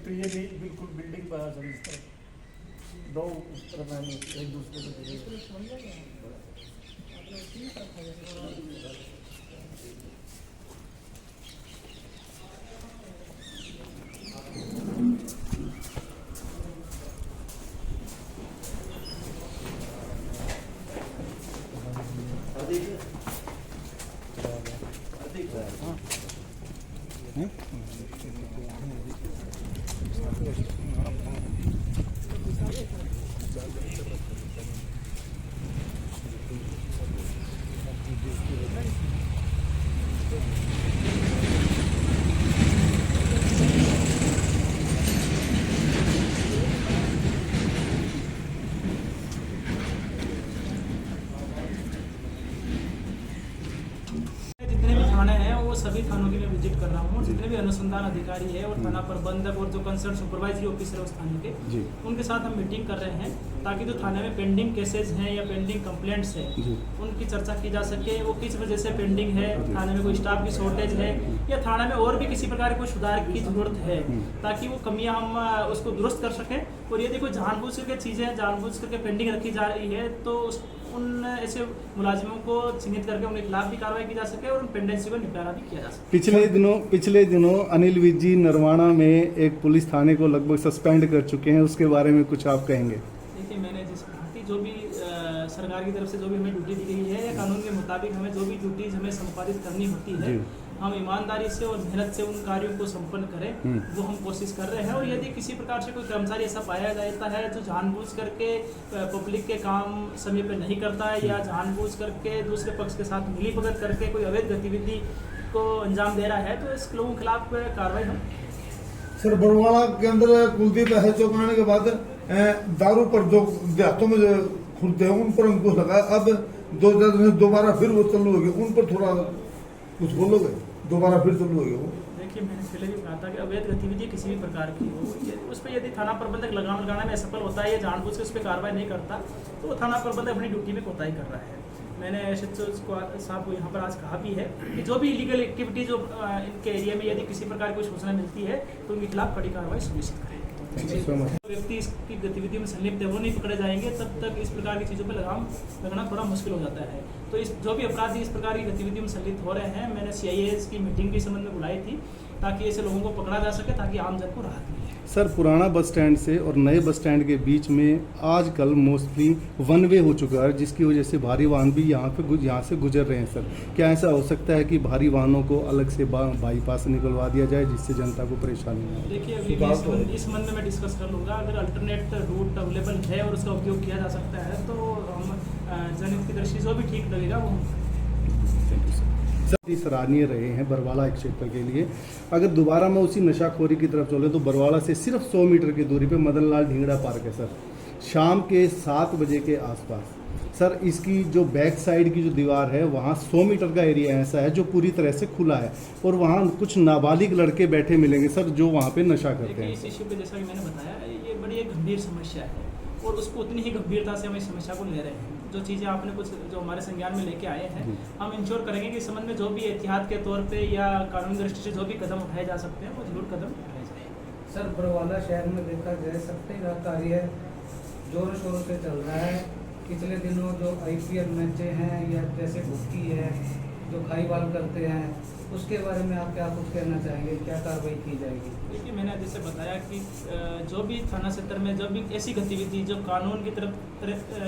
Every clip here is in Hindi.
तो ये भी बिल्कुल बिल्डिंग पर आ सर, इस तरफ दो उस तरफ है, एक दूसरे को जुड़े। सभी थानों की मैं विजिट कर रहा हूँ। जितने भी अनुसंधान अधिकारी है और थाना प्रबंधक और जो कंसर्न सुपरवाइजरी ऑफिसर है उस थाने के, उनके साथ हम मीटिंग कर रहे हैं ताकि जो थाने में पेंडिंग केसेस हैं या पेंडिंग कंप्लेंट्स हैं उनकी चर्चा की जा सके। वो किस वजह से पेंडिंग है, थाने में कोई स्टाफ की शॉर्टेज है या थाने में और भी किसी प्रकार की कोई सुधार की जरूरत है, ताकि वो कमियां हम उसको दुरुस्त कर सकें। और यदि कोई जानबूझ करके चीज़ें जानबूझ करके पेंडिंग रखी जा रही है तो उन ऐसे मुलाजिमों को चिन्हित करके उनके खिलाफ भी कार्रवाई की जा सके और उन पेंडेंसी को निपटारा भी किया जा सके। पिछले दिनों अनिल विज जी नरवाना में एक पुलिस थाने को लगभग सस्पेंड कर चुके हैं, उसके बारे में कुछ आप कहेंगे? देखिए, मैंने जिस कहा कि जो भी सरकार की तरफ से जो भी हमें ड्यूटी दी गई है या कानून के मुताबिक हमें जो भी ड्यूटीज हमें संपादित करनी होती है, हम ईमानदारी से और मेहनत से उन कार्यों को संपन्न करें, वो हम कोशिश कर रहे हैं। और यदि किसी प्रकार से कोई कर्मचारी ऐसा पाया जाता है जो जानबूझ करके पब्लिक के काम समय पे नहीं करता है या जानबूझ करके दूसरे पक्ष के साथ मिलीभगत करके कोई अवैध गतिविधि को अंजाम दे रहा है, तो इस लोगों के खिलाफ कार्रवाई हम। सर, बरवाला के अंदर कुलदीप है चौंकाने के बाद दारू पर जो देहातों में खुलते हैं उन पर अंकुश लगा। अब दोबारा फिर वो चालू हो गए, उन पर थोड़ा कुछ बोलोगे? दोबारा फिर चालू हो गए वो? देखिए, मैंने पहले भी कहा था कि अवैध गतिविधि किसी भी प्रकार की हो, उस पर यदि थाना प्रबंधक लगाम लगाने में असफल होता है या जानबूझ के उस पर कार्रवाई नहीं करता तो थाना प्रबंधक अपनी ड्यूटी में कोताही कर रहा है। मैंने एसएचओ साहब को यहाँ पर आज कहा भी है कि जो भी इलीगल एक्टिविटी जो इनके एरिया में यदि किसी प्रकार की सूचना मिलती है तो उनके खिलाफ कड़ी कार्रवाई सुनिश्चित करें। व्यक्ति इसकी गतिविधि में संलिप्त है वो नहीं पकड़े जाएंगे तब तक इस प्रकार की चीज़ों पर लगाम लगाना थोड़ा मुश्किल हो जाता है। तो इस जो भी अपराधी इस प्रकार की गतिविधि में संलिप्त हो रहे हैं, मैंने CIAs की मीटिंग के संबंध में बुलाई थी ताकि ऐसे लोगों को पकड़ा जा सके, ताकि आम जन को राहत मिले। सर, पुराना बस स्टैंड से और नए बस स्टैंड के बीच में आजकल मोस्टली वन वे हो चुका है, जिसकी वजह से भारी वाहन भी यहाँ से गुजर रहे हैं। सर, क्या ऐसा हो सकता है कि भारी वाहनों को अलग से बाईपास निकलवा दिया जाए जिससे जनता को परेशानी न हो? देखिए, अभी इस संबंध में मैं डिस्कस कर लूँगा। अगर अल्टरनेट रूट अवेलेबल है और उसका उपयोग किया जा सकता है तो हम जनहित की दृष्टि से भी ठीक लगेगा वो। सर, सराहनीय रहे हैं बरवाला क्षेत्र के लिए। अगर दोबारा मैं उसी नशाखोरी की तरफ चले तो बरवाला से सिर्फ 100 मीटर की दूरी पे मदन लाल ढींगड़ा पार्क है सर, शाम के 7 बजे के आसपास। सर, इसकी जो बैक साइड की जो दीवार है वहाँ 100 मीटर का एरिया ऐसा है जो पूरी तरह से खुला है और वहाँ कुछ नाबालिग लड़के बैठे मिलेंगे सर जो वहाँ पे नशा करते हैं। इस इश्यू पे जैसा कि मैंने बताया, ये बड़ी एक गंभीर समस्या है और उसको उतनी ही गंभीरता से हम इस समस्या को ले रहे हैं। जो चीज़ें आपने कुछ जो हमारे संज्ञान में लेके आए हैं, हम इंश्योर करेंगे कि इस संबंध में जो भी एहतियात के तौर पे या कानूनी दृष्टि से जो भी कदम उठाए जा सकते हैं वो जरूर कदम उठाए जाए। सर, बरवाला शहर में देखा जाए सट्टे का कार्य जोरों शोरों से चल रहा है। पिछले दिनों जो IPL मैचें हैं या जैसे भुक्की है जो खाईवाल करते हैं, उसके बारे में आप क्या कुछ कहना चाहेंगे? क्या कार्रवाई की जाएगी? देखिए, मैंने जैसे बताया कि जो भी थाना क्षेत्र में जब भी ऐसी गतिविधि जो कानून की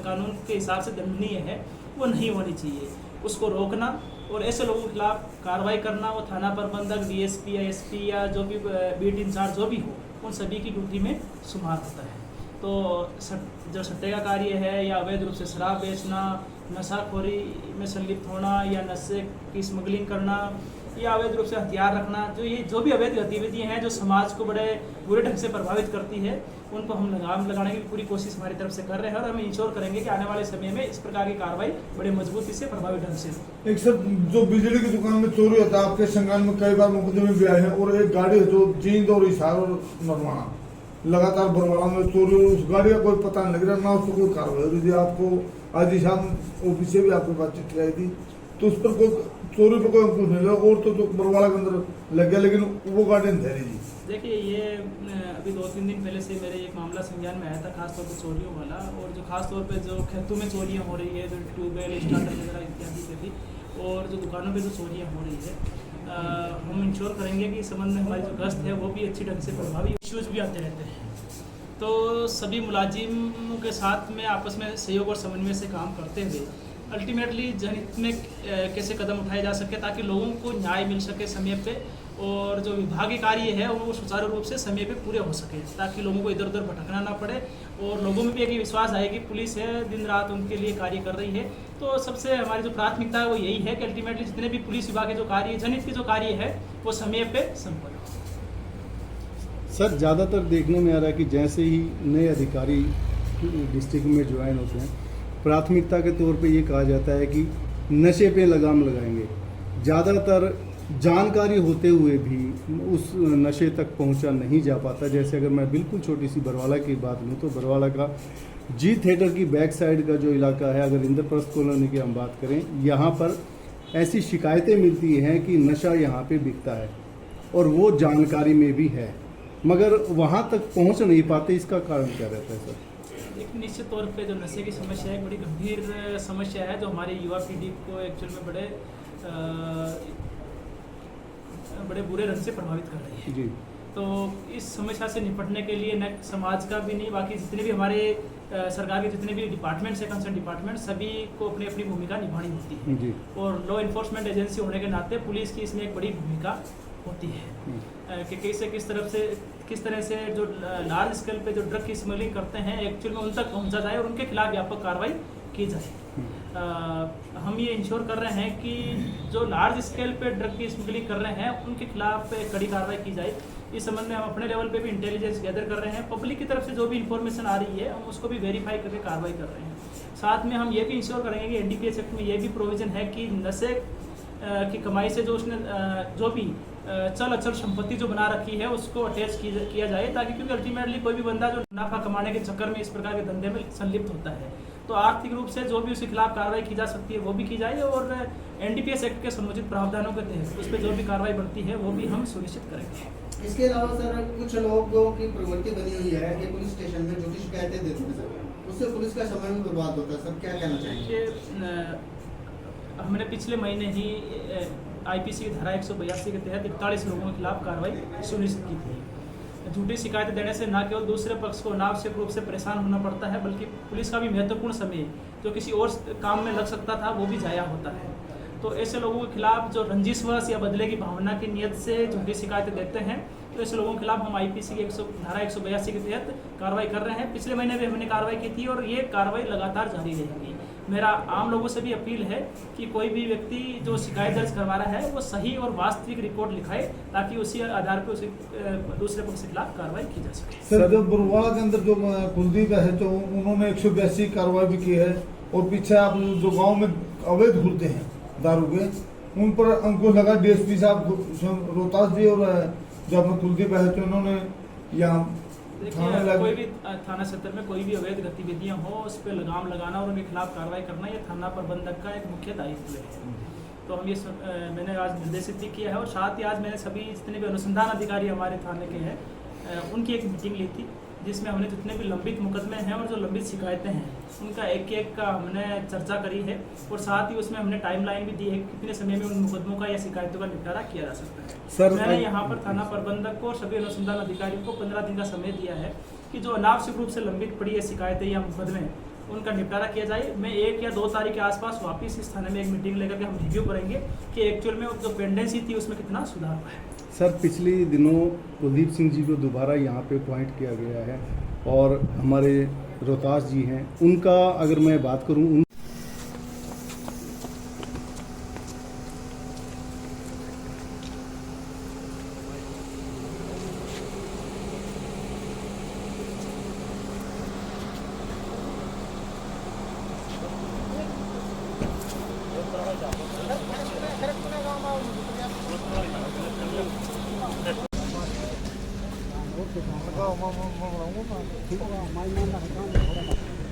कानून के हिसाब से दंडनीय है वो नहीं होनी चाहिए, उसको रोकना और ऐसे लोगों के खिलाफ कार्रवाई करना, वो थाना प्रबंधक, DSP या SP या जो भी बीट इंचार्ज जो भी हो, उन सभी की ड्यूटी में शुमार होता है। तो जो सट्टे का कार्य है या अवैध रूप से शराब बेचना, नशाखोरी में संलिप्त होना या नशे की स्मगलिंग करना या अवैध रूप से हथियार रखना, जो भी अवैध गतिविधियाँ हैं जो समाज को बड़े बुरे ढंग से प्रभावित करती है, उनको हम लगाम लगाने की पूरी कोशिश हमारी तरफ से कर रहे हैं और हम इंश्योर करेंगे कि आने वाले समय में इस प्रकार की कार्रवाई बड़े मजबूती से प्रभावी ढंग से। एक सर, जो बिजली की दुकान में चोरी होता है, आपके संज्ञान में कई बार मुकदमे भी आए हैं और एक गाड़ी है जो जींद और हिसार और नरवाना लगातार बरवाला में चोरी, उस गाड़ी का कोई पता नहीं लग रहा, ना उस पर कोई कार्रवाई हो रही। आपको आज शाम ऑफिस से भी आपको बातचीत आई थी तो उस पर कोई चोरी पर कोई अंकुश नहीं लगा और तो बरवाला के अंदर लग गया, लेकिन वो गाड़ी नहीं ठहरी जी। देखिए ये अभी 2-3 दिन पहले से मेरे एक मामला संज्ञान में आया था, खासतौर पर चोरियों वाला, और जो खासतौर पे जो खेतों में चोरियां हो रही है, जो ट्यूबवेल स्टार्टर वगैरह इत्यादि पे भी, और जो दुकानों पे जो चोरियां हो रही है, हम इंश्योर करेंगे कि इस संबंध में हमारी जो गश्त है वो भी अच्छी ढंग से प्रभावी। इश्यूज़ भी आते रहते हैं, तो सभी मुलाजिमों के साथ में आपस में सहयोग और समन्वय से काम करते हुए अल्टीमेटली जनहित में कैसे कदम उठाए जा सके ताकि लोगों को न्याय मिल सके समय पे, और जो विभागीय कार्य है वो सुचारू रूप से समय पे पूरे हो सके, ताकि लोगों को इधर उधर भटकना ना पड़े, और लोगों में भी एक विश्वास आए कि पुलिस है दिन रात उनके लिए कार्य कर रही है। तो सबसे हमारी जो प्राथमिकता है वो यही है कि अल्टीमेटली जितने भी पुलिस विभाग के जो कार्य, जनहित के जो कार्य है वो समय पे संपन्न हो। सर ज़्यादातर देखने में आ रहा है कि जैसे ही नए अधिकारी डिस्ट्रिक्ट में ज्वाइन होते हैं, प्राथमिकता के तौर पे ये कहा जाता है कि नशे पे लगाम लगाएंगे। ज़्यादातर जानकारी होते हुए भी उस नशे तक पहुंचा नहीं जा पाता। जैसे अगर मैं बिल्कुल छोटी सी बरवाला की बात लूँ तो बरवाला का जी थिएटर की बैक साइड का जो इलाका है, अगर इंद्रप्रस्थ कॉलोनी की हम बात करें, यहाँ पर ऐसी शिकायतें मिलती हैं कि नशा यहाँ पे बिकता है और वो जानकारी में भी है, मगर वहाँ तक पहुँच नहीं पाते। इसका कारण क्या रहता है सर? एक निश्चित तौर पे जो नशे की समस्या है, बड़ी गंभीर समस्या है जो हमारी युवा पीढ़ी को एक्चुअल में बड़े बुरे रंग से प्रभावित कर रही है जी। तो इस समस्या से निपटने के लिए न समाज का भी नहीं, बाकी जितने भी हमारे सरकार के जितने भी डिपार्टमेंट्स है, कंसर्न डिपार्टमेंट, सभी को अपनी अपनी भूमिका निभानी होती है जी। और लॉ इन्फोर्समेंट एजेंसी होने के नाते पुलिस की इसमें एक बड़ी भूमिका होती है कि किस तरह से जो लार्ज स्केल पे जो ड्रग की स्मगलिंग करते हैं एक्चुअल में उन तक पहुंचा जाए और उनके खिलाफ व्यापक कार्रवाई की जाए। हम ये इंश्योर कर रहे हैं कि जो लार्ज स्केल पे ड्रग की स्मगलिंग कर रहे हैं उनके खिलाफ कड़ी कार्रवाई की जाए। इस संबंध में हम अपने लेवल पे भी इंटेलिजेंस गैदर कर रहे हैं, पब्लिक की तरफ से जो भी इंफॉर्मेशन आ रही है हम उसको भी वेरीफाई करके कार्रवाई कर रहे हैं। साथ में हम ये भी इंश्योर करेंगे कि एनडीपीएस एक्ट में ये भी प्रोविजन है कि नशे की कमाई से जो उसने जो भी चल अचल संपत्ति जो बना रखी है उसको अटैच किया जाए, ताकि क्योंकि अल्टीमेटली कोई भी बंदा जो मुनाफा कमाने के चक्कर में इस प्रकार के धंधे में संलिप्त होता है तो आर्थिक रूप से जो भी उसके खिलाफ कार्रवाई की जा सकती है वो भी की जाए और एनडीपीएस एक्ट के समुचित प्रावधानों के तहत उस पर जो भी कार्रवाई बनती है वो भी हम सुनिश्चित करेंगे। इसके अलावा सर कुछ लोगों की प्रवृत्ति बनी हुई है कि पुलिस स्टेशन में जो भी शिकायतें देते हैं सर उससे पुलिस का समय भी बर्बाद होता है, सर क्या कहना चाहेंगे? हमने पिछले महीने ही आईपीसी की धारा 182 के तहत 41 लोगों के खिलाफ कार्रवाई सुनिश्चित की थी। झूठी शिकायतें देने से न केवल दूसरे पक्ष को अनावश्यक रूप से परेशान होना पड़ता है बल्कि पुलिस का भी महत्वपूर्ण समय जो किसी और काम में लग सकता था वो भी जाया होता है। तो ऐसे लोगों के खिलाफ जो रंजिशवश या बदले की भावना की नियत से झूठी शिकायतें देते हैं तो ऐसे लोगों के खिलाफ हम आईपीसी की धारा 182 के तहत कार्रवाई कर रहे हैं। पिछले महीने भी हमने कार्रवाई की थी और ये कार्रवाई लगातार जारी रहेगी। मेरा आम लोगों से भी अपील है कि कोई भी व्यक्ति जो शिकायत दर्ज करवा रहा है वो सही और वास्तविक रिपोर्ट लिखाए ताकि उसी आधार पर उसे दूसरे पक्ष के खिलाफ कार्रवाई की जा सके। सर जो बरवाला के अंदर जो कुलदीप है तो उन्होंने 182 कार्रवाई भी की है और पीछे आप जो गांव में अवैध घूरते हैं दारू के उन पर अंकुश लगा। डीएसपी साहब रोहतास जी और जो अपने कुलदीप है तो उन्होंने यहाँ देखिए कोई भी थाना क्षेत्र में कोई भी अवैध गतिविधियां हो उस पर लगाम लगाना और उनके खिलाफ कार्रवाई करना ये थाना प्रबंधक का एक मुख्य दायित्व है। तो हम ये मैंने आज निर्देशित भी किया है और साथ ही आज मैंने सभी जितने भी अनुसंधान अधिकारी हमारे थाने के हैं उनकी एक मीटिंग ली थी जिसमें हमने जितने भी लंबित मुकदमे हैं और जो लंबित शिकायतें हैं उनका एक एक का हमने चर्चा करी है और साथ ही उसमें हमने टाइमलाइन भी दी है कितने समय में उन मुकदमों का या शिकायतों का निपटारा किया जा सकता है। सर मैंने यहाँ पर थाना प्रबंधक को और सभी अनुसंधान अधिकारियों को 15 दिन का समय दिया है कि जो अनावश्यक रूप से लंबित पड़ी है शिकायतें या मुकदमे उनका निपटारा किया जाए। मैं 1 या 2 तारीख के आसपास वापस इस थाने में एक मीटिंग लेकर के हम रिव्यू करेंगे कि एक्चुअल में जो पेंडेंसी थी उसमें कितना सुधार हुआ है। सर पिछले दिनों कुलदीप सिंह जी को दोबारा यहाँ पे अपॉइंट किया गया है और हमारे रोहतास जी हैं उनका अगर मैं बात करूँ Vâng,